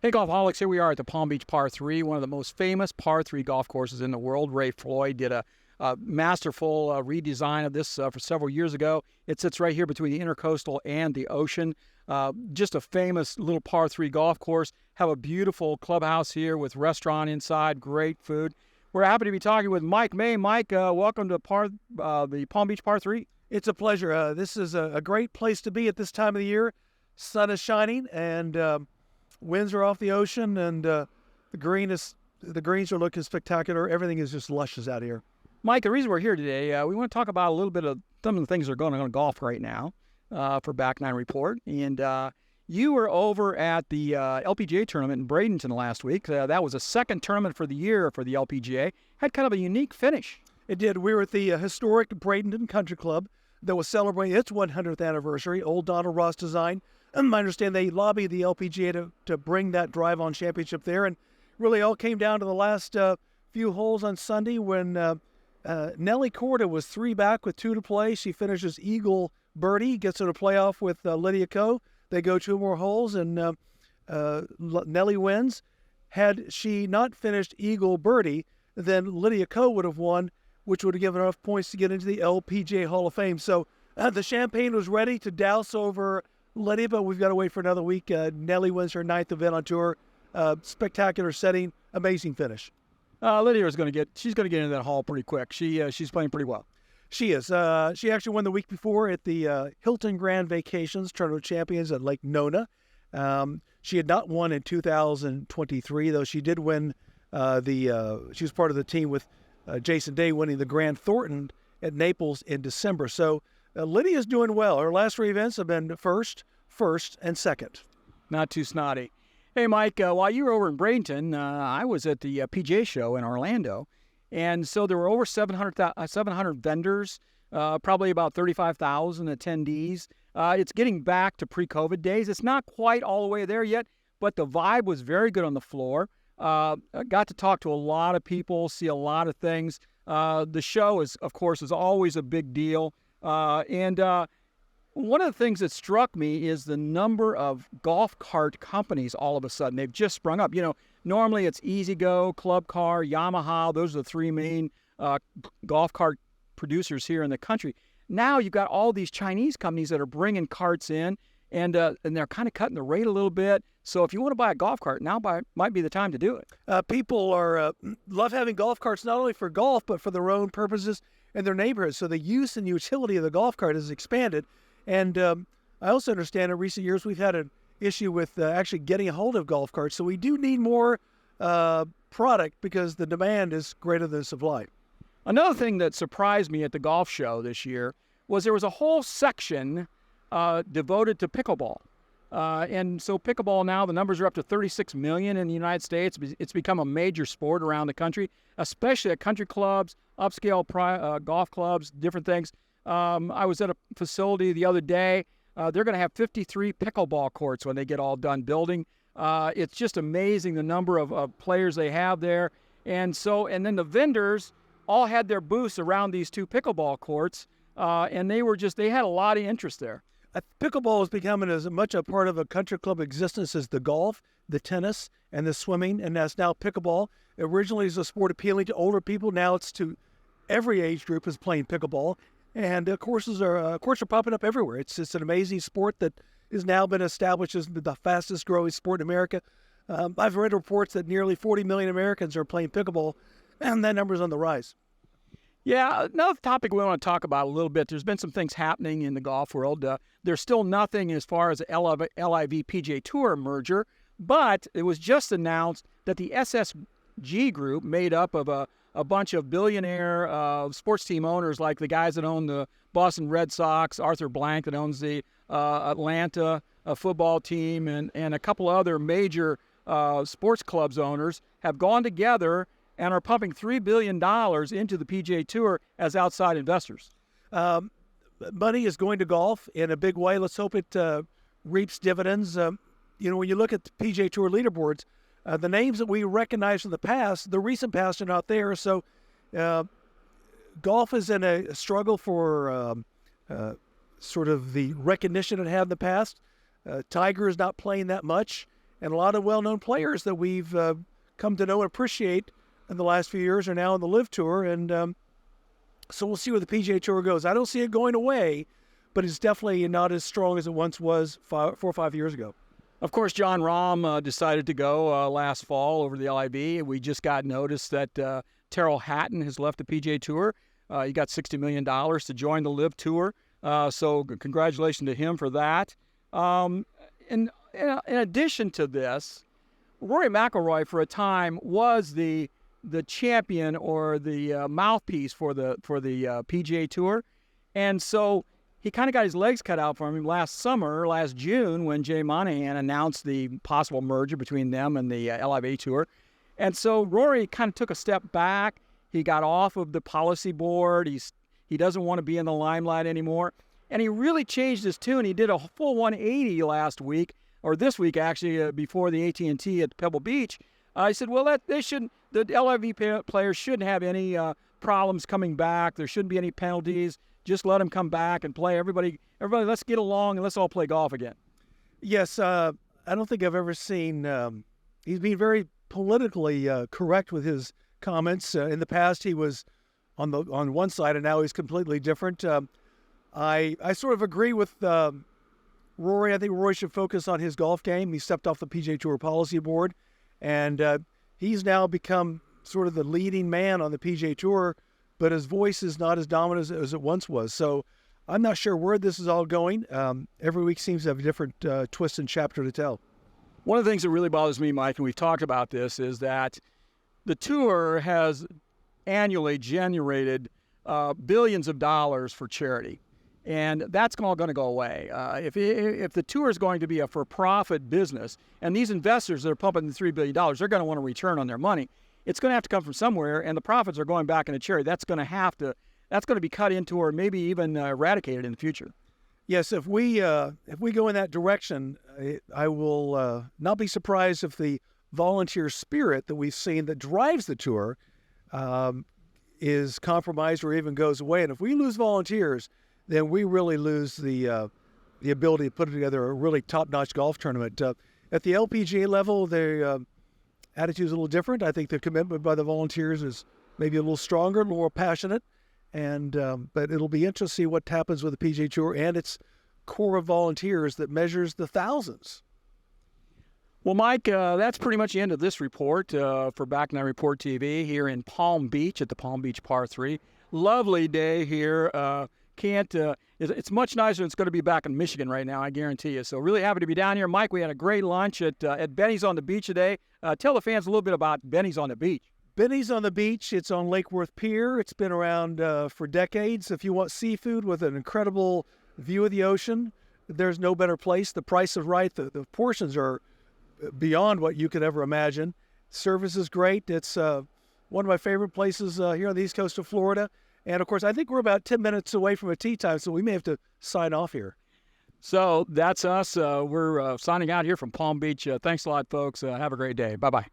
Hey, Golfaholics, here we are at the Palm Beach Par 3, one of the most famous Par 3 golf courses in the world. Ray Floyd did a masterful redesign of this for several years ago. It sits right here between the Intercoastal and the ocean. Just a famous little Par 3 golf course. Have a beautiful clubhouse here with restaurant inside, great food. We're happy to be talking with Mike May. Mike, welcome to the Palm Beach Par 3. It's a pleasure. This is a great place to be at this time of the year. Sun is shining and winds are off the ocean, and the greens are looking spectacular. Everything is just luscious out here. Mike, the reason we're here today, we want to talk about a little bit of some of the things that are going on in golf right now for Back Nine Report. And you were over at the LPGA tournament in Bradenton last week. That was a second tournament for the year for the LPGA. Had kind of a unique finish. It did. We were at the historic Bradenton Country Club that was celebrating its 100th anniversary, old Donald Ross design. I understand they lobbied the LPGA to bring that drive-on championship there, and really all came down to the last few holes on Sunday when Nelly Korda was 3 back with 2 to play. She finishes eagle birdie, gets in a playoff with Lydia Ko. They go 2 more holes, and Nelly wins. Had she not finished eagle birdie, then Lydia Ko would have won, which would have given enough points to get into the LPGA Hall of Fame. So the champagne was ready to douse over Lydia, but we've got to wait for another week. Nelly wins her 9th event on tour. Spectacular setting, amazing finish. Lydia she's going to get into that hall pretty quick. She's playing pretty well. She is. She actually won the week before at the Hilton Grand Vacations Tournament Champions at Lake Nona. She had not won in 2023, though she did win she was part of the team with Jason Day winning the Grand Thornton at Naples in December. So Lydia's doing well. Her last 3 events have been first, and second. Not too snotty. Hey, Mike, while you were over in Bradenton, I was at the PGA show in Orlando, and so there were over 700 vendors, probably about 35,000 attendees. It's getting back to pre-COVID days. It's not quite all the way there yet, but the vibe was very good on the floor. I got to talk to a lot of people, see a lot of things. The show is always a big deal. And one of the things that struck me is the number of golf cart companies all of a sudden. They've just sprung up. You know, normally it's Easy Go, Club Car, Yamaha. Those are the 3 main golf cart producers here in the country. Now you've got all these Chinese companies that are bringing carts in, and they're kind of cutting the rate a little bit. So if you want to buy a golf cart, now might be the time to do it. People love having golf carts not only for golf, but for their own purposes in their neighborhoods. So the use and utility of the golf cart has expanded. And I also understand in recent years we've had an issue with actually getting a hold of golf carts. So we do need more product because the demand is greater than supply. Another thing that surprised me at the golf show this year was there was a whole section devoted to pickleball. And so pickleball now, the numbers are up to 36 million in the United States. It's become a major sport around the country, especially at country clubs, upscale golf clubs, different things. I was at a facility the other day. They're going to have 53 pickleball courts when they get all done building. It's just amazing the number of players they have there. And then the vendors all had their booths around these 2 pickleball courts, and they had a lot of interest there. Pickleball is becoming as much a part of a country club existence as the golf, the tennis, and the swimming, and that's now pickleball. Originally, it was a sport appealing to older people. Now it's to every age group is playing pickleball, and courts are popping up everywhere. It's an amazing sport that has now been established as the fastest growing sport in America. I've read reports that nearly 40 million Americans are playing pickleball, and that number's on the rise. Yeah, another topic we want to talk about a little bit. There's been some things happening in the golf world. There's still nothing as far as the LIV PGA Tour merger, but it was just announced that the SSG group, made up of a bunch of billionaire sports team owners, like the guys that own the Boston Red Sox, Arthur Blank that owns the Atlanta football team, and a couple other major sports clubs owners, have gone together and are pumping $3 billion into the PGA Tour as outside investors. Money is going to golf in a big way. Let's hope it reaps dividends. When you look at the PGA Tour leaderboards, the names that we recognize from the past, the recent past, are not there. So golf is in a struggle for sort of the recognition it had in the past. Tiger is not playing that much. and a lot of well-known players that we've come to know and appreciate in the last few years are now on the Live Tour, and so we'll see where the PGA Tour goes. I don't see it going away, but it's definitely not as strong as it once was 4 or 5 years ago. Of course, John Rahm decided to go last fall over the LIV. We just got notice that Terrell Hatton has left the PGA Tour. He got $60 million to join the Live Tour, so congratulations to him for that. In addition to this, Rory McIlroy for a time was the champion or the mouthpiece for the PGA Tour, and so he kind of got his legs cut out for him last June, when Jay Monahan announced the possible merger between them and the LIV Tour. And so Rory kind of took a step back. He got off of the policy board. He doesn't want to be in the limelight anymore. And he really changed his tune. He did a full 180 last week, or this week actually, before the AT&T at Pebble Beach. I said, well, the LIV players shouldn't have any problems coming back. There shouldn't be any penalties. Just let them come back and play. Everybody, let's get along and let's all play golf again. Yes, I don't think I've ever seen. He's been very politically correct with his comments. In the past, he was on one side, and now he's completely different. I sort of agree with Rory. I think Rory should focus on his golf game. He stepped off the PGA Tour policy board, and he's now become sort of the leading man on the PGA Tour, but his voice is not as dominant as it once was. So I'm not sure where this is all going. Every week seems to have a different twist and chapter to tell. One of the things that really bothers me, Mike, and we've talked about this, is that the tour has annually generated billions of dollars for charity. And that's all going to go away. If the tour is going to be a for-profit business, and these investors that are pumping the $3 billion, they're going to want a return on their money. It's going to have to come from somewhere, and the profits are going back into charity. That's going to be cut into, or maybe even eradicated in the future. Yes, if we go in that direction, I will not be surprised if the volunteer spirit that we've seen that drives the tour is compromised or even goes away. And if we lose volunteers, then we really lose the ability to put together a really top-notch golf tournament. At the LPGA level, their attitude is a little different. I think the commitment by the volunteers is maybe a little stronger, a little more passionate. And but it'll be interesting to see what happens with the PGA Tour and its core of volunteers that measures the thousands. Well, Mike, that's pretty much the end of this report for Back Nine Report TV here in Palm Beach at the Palm Beach Par 3. Lovely day here. It's much nicer than it's going to be back in Michigan right now, I guarantee you. So really happy to be down here. Mike, we had a great lunch at Benny's on the Beach today. Tell the fans a little bit about Benny's on the Beach. Benny's on the Beach. It's on Lake Worth Pier. It's been around for decades. If you want seafood with an incredible view of the ocean, there's no better place. The price is right. The portions are beyond what you could ever imagine. Service is great. It's one of my favorite places here on the east coast of Florida. And, of course, I think we're about 10 minutes away from a tee time, so we may have to sign off here. So that's us. We're signing out here from Palm Beach. Thanks a lot, folks. Have a great day. Bye-bye.